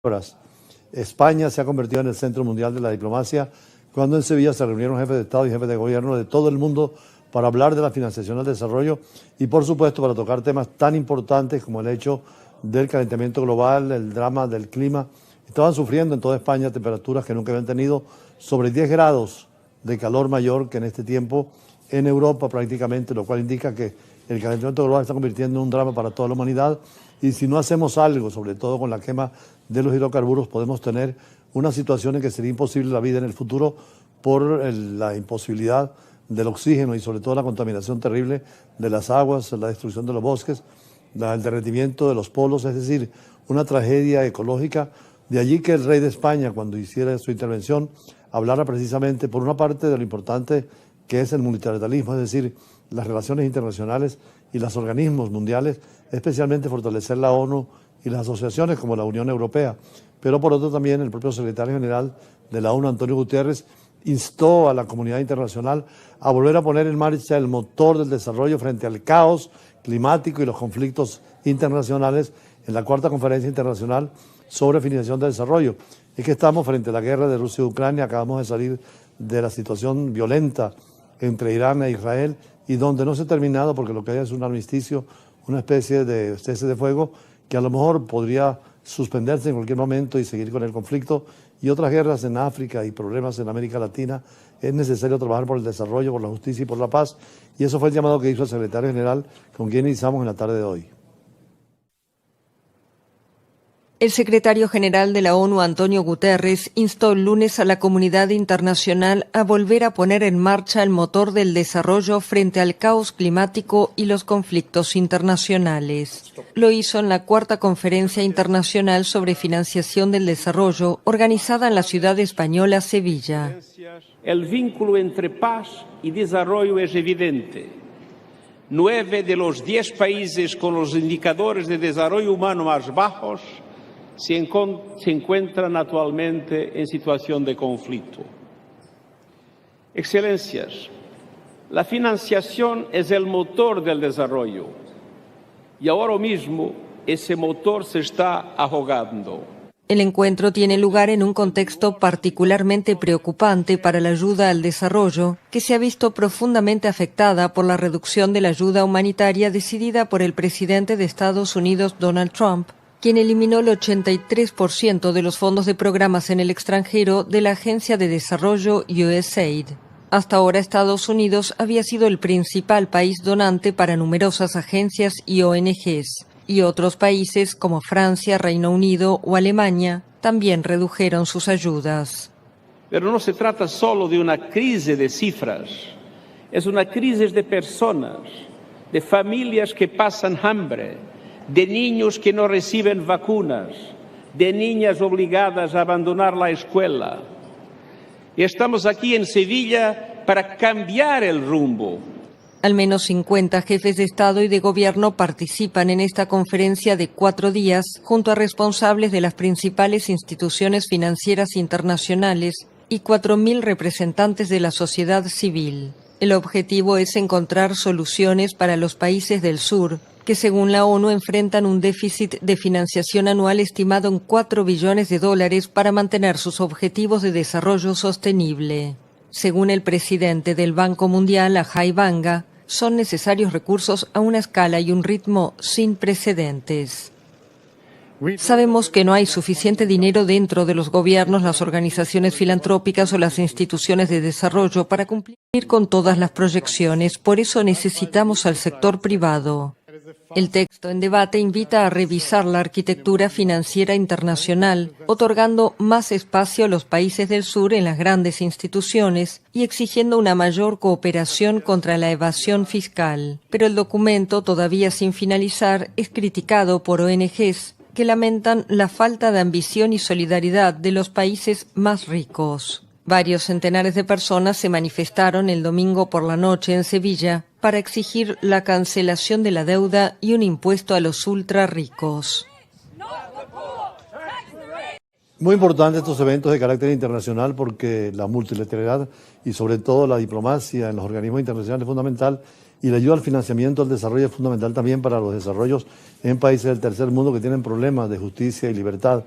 horas. España se ha convertido en el centro mundial de la diplomacia cuando en Sevilla se reunieron jefes de Estado y jefes de gobierno de todo el mundo para hablar de la financiación del desarrollo y, por supuesto, para tocar temas tan importantes como el hecho del calentamiento global, el drama del clima. Estaban sufriendo en toda España temperaturas que nunca habían tenido, sobre 10 grados de calor mayor que en este tiempo en Europa prácticamente, lo cual indica que el calentamiento global se está convirtiendo en un drama para toda la humanidad y si no hacemos algo, sobre todo con la quema de los hidrocarburos, podemos tener una situación en que sería imposible la vida en el futuro por la imposibilidad del oxígeno y sobre todo la contaminación terrible de las aguas, la destrucción de los bosques, el derretimiento de los polos, es decir, una tragedia ecológica. De allí que el rey de España, cuando hiciera su intervención, hablara precisamente, por una parte, de lo importante que es el multilateralismo, es decir, las relaciones internacionales y los organismos mundiales, especialmente fortalecer la ONU y las asociaciones como la Unión Europea. Pero por otro también el propio secretario general de la ONU, Antonio Guterres, instó a la comunidad internacional a volver a poner en marcha el motor del desarrollo frente al caos climático y los conflictos internacionales en la cuarta conferencia internacional sobre financiación del desarrollo. Es que estamos frente a la guerra de Rusia y Ucrania, acabamos de salir de la situación violenta entre Irán e Israel y donde no se ha terminado porque lo que hay es un armisticio, una especie de cese de fuego que a lo mejor podría suspenderse en cualquier momento y seguir con el conflicto y otras guerras en África y problemas en América Latina. Es necesario trabajar por el desarrollo, por la justicia y por la paz y eso fue el llamado que hizo el secretario general con quien iniciamos en la tarde de hoy. El secretario general de la ONU, Antonio Guterres, instó el lunes a la comunidad internacional a volver a poner en marcha el motor del desarrollo frente al caos climático y los conflictos internacionales. Lo hizo en la cuarta conferencia internacional sobre financiación del desarrollo, organizada en la ciudad española Sevilla. El vínculo entre paz y desarrollo es evidente. 9 de los 10 países con los indicadores de desarrollo humano más bajos se encuentran actualmente en situación de conflicto. Excelencias, la financiación es el motor del desarrollo y ahora mismo ese motor se está ahogando. El encuentro tiene lugar en un contexto particularmente preocupante para la ayuda al desarrollo, que se ha visto profundamente afectada por la reducción de la ayuda humanitaria decidida por el presidente de Estados Unidos, Donald Trump, quien eliminó el 83% de los fondos de programas en el extranjero de la Agencia de Desarrollo USAID. Hasta ahora Estados Unidos había sido el principal país donante para numerosas agencias y ONGs, y otros países como Francia, Reino Unido o Alemania también redujeron sus ayudas. Pero no se trata solo de una crisis de cifras, es una crisis de personas, de familias que pasan hambre, de niños que no reciben vacunas, de niñas obligadas a abandonar la escuela. Y estamos aquí en Sevilla para cambiar el rumbo. Al menos 50 jefes de Estado y de Gobierno participan en esta conferencia de 4 días junto a responsables de las principales instituciones financieras internacionales y 4.000 representantes de la sociedad civil. El objetivo es encontrar soluciones para los países del sur, que según la ONU enfrentan un déficit de financiación anual estimado en $4 billones para mantener sus objetivos de desarrollo sostenible. Según el presidente del Banco Mundial, Ajay Banga, son necesarios recursos a una escala y un ritmo sin precedentes. Sabemos que no hay suficiente dinero dentro de los gobiernos, las organizaciones filantrópicas o las instituciones de desarrollo para cumplir con todas las proyecciones. Por eso necesitamos al sector privado. El texto en debate invita a revisar la arquitectura financiera internacional, otorgando más espacio a los países del sur en las grandes instituciones y exigiendo una mayor cooperación contra la evasión fiscal. Pero el documento, todavía sin finalizar, es criticado por ONGs que lamentan la falta de ambición y solidaridad de los países más ricos. Varios centenares de personas se manifestaron el domingo por la noche en Sevilla para exigir la cancelación de la deuda y un impuesto a los ultra ricos. Muy importante estos eventos de carácter internacional porque la multilateralidad y sobre todo la diplomacia en los organismos internacionales es fundamental y la ayuda al financiamiento al desarrollo es fundamental también para los desarrollos en países del tercer mundo que tienen problemas de justicia y libertad.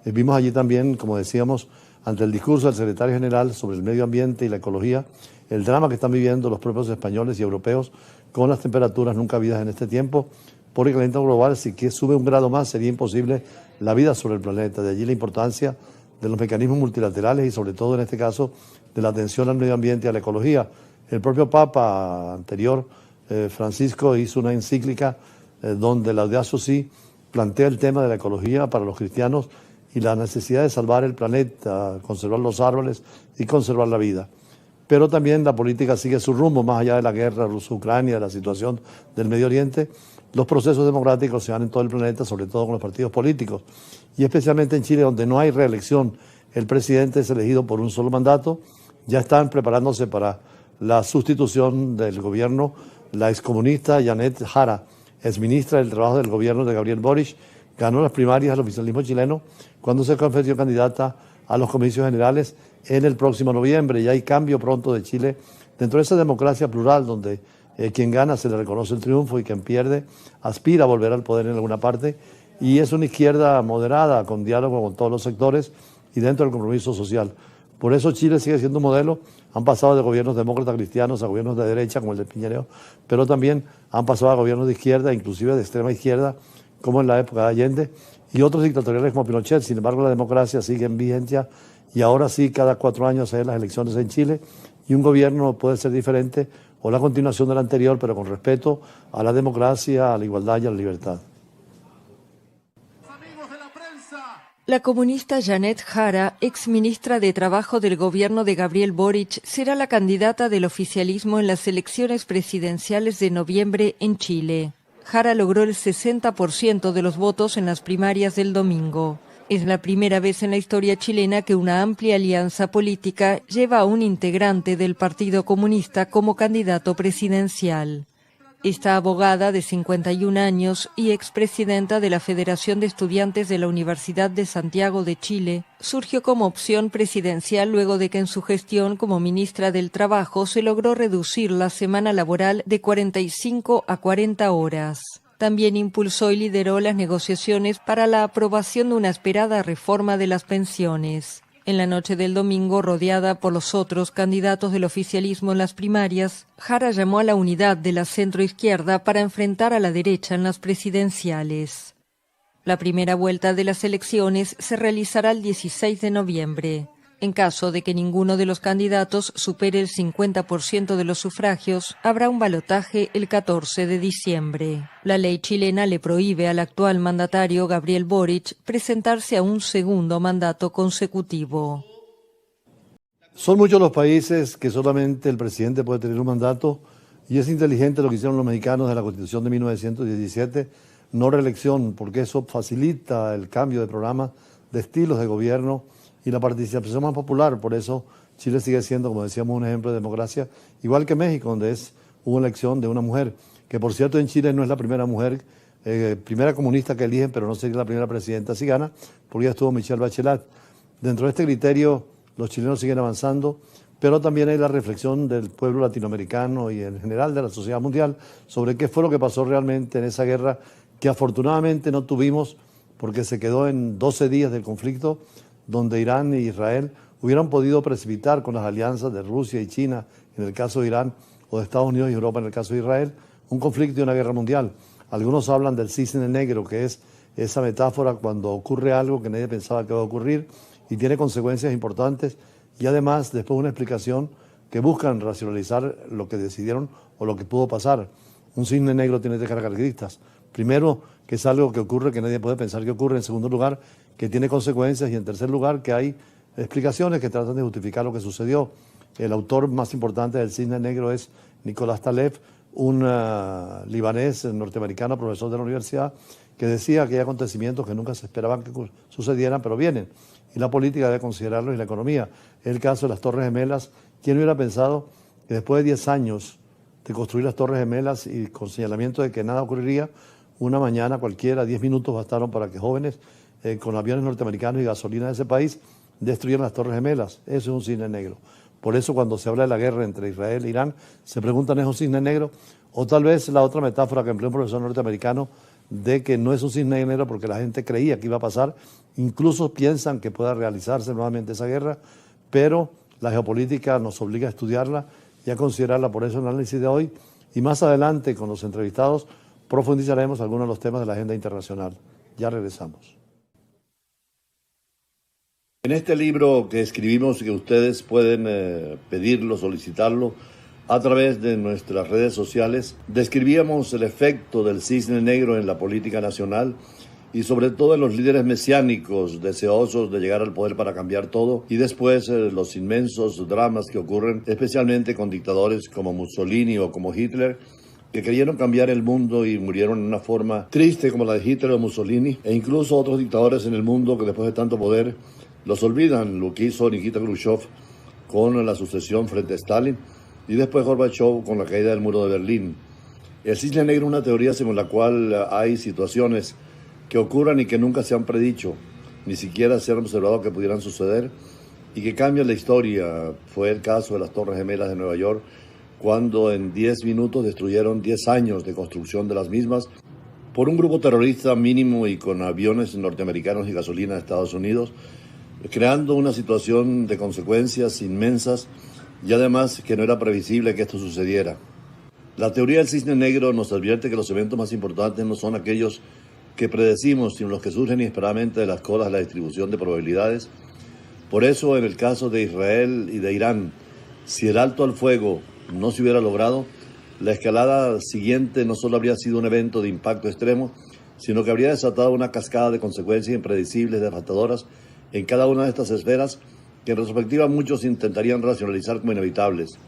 Vimos allí también, como decíamos, ante el discurso del secretario general sobre el medio ambiente y la ecología, el drama que están viviendo los propios españoles y europeos con las temperaturas nunca habidas en este tiempo. Por el calentamiento global, si que sube un grado más, sería imposible la vida sobre el planeta. De allí la importancia de los mecanismos multilaterales y sobre todo en este caso de la atención al medio ambiente y a la ecología. El propio Papa anterior, Francisco, hizo una encíclica donde Laudato Si plantea el tema de la ecología para los cristianos y la necesidad de salvar el planeta, conservar los árboles y conservar la vida. Pero también la política sigue su rumbo, más allá de la guerra ruso-ucrania, de la situación del Medio Oriente. Los procesos democráticos se dan en todo el planeta, sobre todo con los partidos políticos. Y especialmente en Chile, donde no hay reelección, el presidente es elegido por un solo mandato. Ya están preparándose para la sustitución del gobierno. La excomunista Janet Jara, exministra del Trabajo del gobierno de Gabriel Boric, ganó las primarias del oficialismo chileno cuando se convirtió candidata a los comicios generales en el próximo noviembre. Y hay cambio pronto de Chile dentro de esa democracia plural donde quien gana se le reconoce el triunfo y quien pierde aspira a volver al poder en alguna parte. Y es una izquierda moderada, con diálogo con todos los sectores y dentro del compromiso social. Por eso Chile sigue siendo un modelo. Han pasado de gobiernos demócratas cristianos a gobiernos de derecha, como el de Piñera, pero también han pasado a gobiernos de izquierda, inclusive de extrema izquierda, como en la época de Allende, y otros dictatoriales como Pinochet. Sin embargo, la democracia sigue en vigencia y ahora sí, cada 4 años hay las elecciones en Chile y un gobierno puede ser diferente o la continuación del anterior, pero con respeto a la democracia, a la igualdad y a la libertad. La comunista Janet Jara, exministra de Trabajo del gobierno de Gabriel Boric, será la candidata del oficialismo en las elecciones presidenciales de noviembre en Chile. Jara logró el 60% de los votos en las primarias del domingo. Es la primera vez en la historia chilena que una amplia alianza política lleva a un integrante del Partido Comunista como candidato presidencial. Esta abogada de 51 años y expresidenta de la Federación de Estudiantes de la Universidad de Santiago de Chile surgió como opción presidencial luego de que en su gestión como ministra del Trabajo se logró reducir la semana laboral de 45 a 40 horas. También impulsó y lideró las negociaciones para la aprobación de una esperada reforma de las pensiones. En la noche del domingo, rodeada por los otros candidatos del oficialismo en las primarias, Jara llamó a la unidad de la centroizquierda para enfrentar a la derecha en las presidenciales. La primera vuelta de las elecciones se realizará el 16 de noviembre. En caso de que ninguno de los candidatos supere el 50% de los sufragios, habrá un balotaje el 14 de diciembre. La ley chilena le prohíbe al actual mandatario Gabriel Boric presentarse a un segundo mandato consecutivo. Son muchos los países que solamente el presidente puede tener un mandato y es inteligente lo que hicieron los mexicanos de la Constitución de 1917, no reelección, porque eso facilita el cambio de programa, de estilos de gobierno y la participación más popular. Por eso Chile sigue siendo, como decíamos, un ejemplo de democracia, igual que México, donde hubo elección de una mujer, que por cierto en Chile no es la primera mujer, primera comunista que eligen, pero no sería la primera presidenta si gana, porque ya estuvo Michelle Bachelet. Dentro de este criterio los chilenos siguen avanzando, pero también hay la reflexión del pueblo latinoamericano y en general de la sociedad mundial sobre qué fue lo que pasó realmente en esa guerra que afortunadamente no tuvimos porque se quedó en 12 días del conflicto, donde Irán e Israel hubieran podido precipitar con las alianzas de Rusia y China, en el caso de Irán, o de Estados Unidos y Europa, en el caso de Israel, un conflicto y una guerra mundial. Algunos hablan del cisne negro, que es esa metáfora cuando ocurre algo que nadie pensaba que iba a ocurrir y tiene consecuencias importantes, y además después una explicación que buscan racionalizar lo que decidieron o lo que pudo pasar. Un cisne negro tiene 3 características. Primero, que es algo que ocurre que nadie puede pensar que ocurre. En segundo lugar, que tiene consecuencias. Y en tercer lugar, que hay explicaciones que tratan de justificar lo que sucedió. El autor más importante del cisne negro es Nicolás Taleb, un libanés norteamericano, profesor de la universidad, que decía que hay acontecimientos que nunca se esperaban que sucedieran, pero vienen. Y la política debe considerarlo y la economía. El caso de las Torres Gemelas. ¿Quién hubiera pensado que después de 10 años de construir las Torres Gemelas y con señalamiento de que nada ocurriría, una mañana cualquiera, 10 minutos bastaron para que jóvenes con aviones norteamericanos y gasolina de ese país destruyeran las Torres Gemelas? Eso es un cisne negro. Por eso cuando se habla de la guerra entre Israel e Irán, se preguntan, ¿es un cisne negro? O tal vez la otra metáfora que empleó un profesor norteamericano de que no es un cisne negro porque la gente creía que iba a pasar, incluso piensan que pueda realizarse nuevamente esa guerra, pero la geopolítica nos obliga a estudiarla y a considerarla. Por eso el análisis de hoy, y más adelante con los entrevistados profundizaremos algunos de los temas de la agenda internacional. Ya regresamos. En este libro que escribimos y que ustedes pueden pedirlo, solicitarlo a través de nuestras redes sociales, describíamos el efecto del cisne negro en la política nacional y sobre todo en los líderes mesiánicos deseosos de llegar al poder para cambiar todo, y después los inmensos dramas que ocurren, especialmente con dictadores como Mussolini o como Hitler, que querían cambiar el mundo y murieron en una forma triste como la de Hitler o Mussolini, e incluso otros dictadores en el mundo que después de tanto poder los olvidan, lo que hizo Nikita Khrushchev con la sucesión frente a Stalin y después Gorbachev con la caída del muro de Berlín. El cisne negro es una teoría según la cual hay situaciones que ocurran y que nunca se han predicho, ni siquiera se han observado que pudieran suceder y que cambian la historia. Fue el caso de las Torres Gemelas de Nueva York, cuando en 10 minutos destruyeron 10 años de construcción de las mismas por un grupo terrorista mínimo y con aviones norteamericanos y gasolina de Estados Unidos, creando una situación de consecuencias inmensas y además que no era previsible que esto sucediera. La teoría del cisne negro nos advierte que los eventos más importantes no son aquellos que predecimos, sino los que surgen inesperadamente de las colas de la distribución de probabilidades. Por eso, en el caso de Israel y de Irán, si el alto al fuego no se hubiera logrado, la escalada siguiente no solo habría sido un evento de impacto extremo, sino que habría desatado una cascada de consecuencias impredecibles, devastadoras, en cada una de estas esferas, que en retrospectiva muchos intentarían racionalizar como inevitables.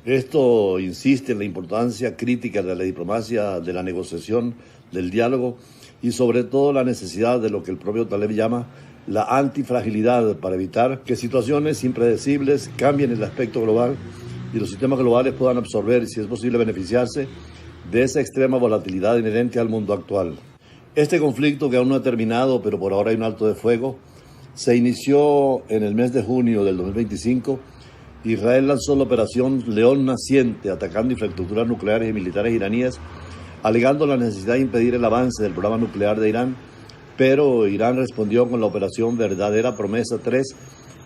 Esto insiste en la importancia crítica de la diplomacia, de la negociación, del diálogo y sobre todo la necesidad de lo que el propio Taleb llama la antifragilidad para evitar que situaciones impredecibles cambien el aspecto global y los sistemas globales puedan absorber y, si es posible, beneficiarse de esa extrema volatilidad inherente al mundo actual. Este conflicto, que aún no ha terminado, pero por ahora hay un alto de fuego, se inició en el mes de junio del 2025. Israel lanzó la operación León Naciente, atacando infraestructuras nucleares y militares iraníes, alegando la necesidad de impedir el avance del programa nuclear de Irán, pero Irán respondió con la operación Verdadera Promesa 3,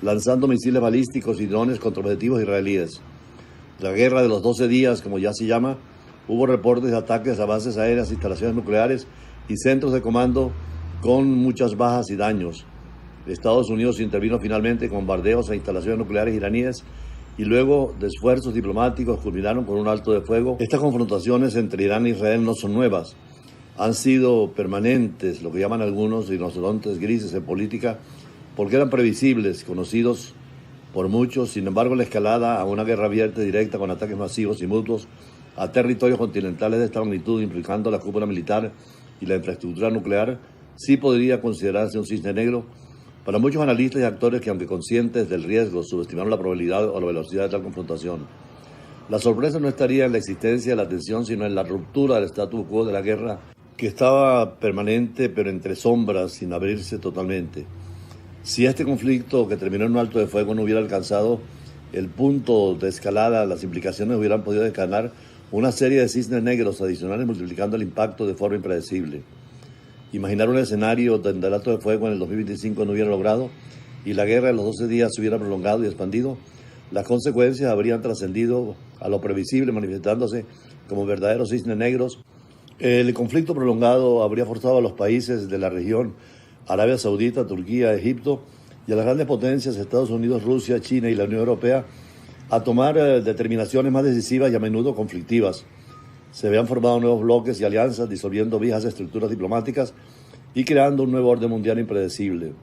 lanzando misiles balísticos y drones contra objetivos israelíes. La guerra de los 12 días, como ya se llama, hubo reportes de ataques a bases aéreas, instalaciones nucleares y centros de comando con muchas bajas y daños. Estados Unidos intervino finalmente con bombardeos a instalaciones nucleares iraníes y luego de esfuerzos diplomáticos culminaron con un alto de fuego. Estas confrontaciones entre Irán e Israel no son nuevas, han sido permanentes, lo que llaman algunos rinocerontes grises en política, porque eran previsibles, conocidos por muchos. Sin embargo, la escalada a una guerra abierta y directa con ataques masivos y mutuos a territorios continentales de esta magnitud, implicando la cúpula militar y la infraestructura nuclear, sí podría considerarse un cisne negro para muchos analistas y actores que, aunque conscientes del riesgo, subestimaron la probabilidad o la velocidad de tal confrontación. La sorpresa no estaría en la existencia de la tensión, sino en la ruptura del statu quo de la guerra, que estaba permanente pero entre sombras, sin abrirse totalmente. Si este conflicto, que terminó en un alto de fuego, no hubiera alcanzado el punto de escalada, las implicaciones hubieran podido desencadenar una serie de cisnes negros adicionales, multiplicando el impacto de forma impredecible. Imaginar un escenario donde el alto de fuego en el 2025 no hubiera logrado y la guerra de los 12 días se hubiera prolongado y expandido, las consecuencias habrían trascendido a lo previsible, manifestándose como verdaderos cisnes negros. El conflicto prolongado habría forzado a los países de la región, Arabia Saudita, Turquía, Egipto, y a las grandes potencias, Estados Unidos, Rusia, China y la Unión Europea, a tomar determinaciones más decisivas y a menudo conflictivas. Se habían formado nuevos bloques y alianzas, disolviendo viejas estructuras diplomáticas y creando un nuevo orden mundial impredecible.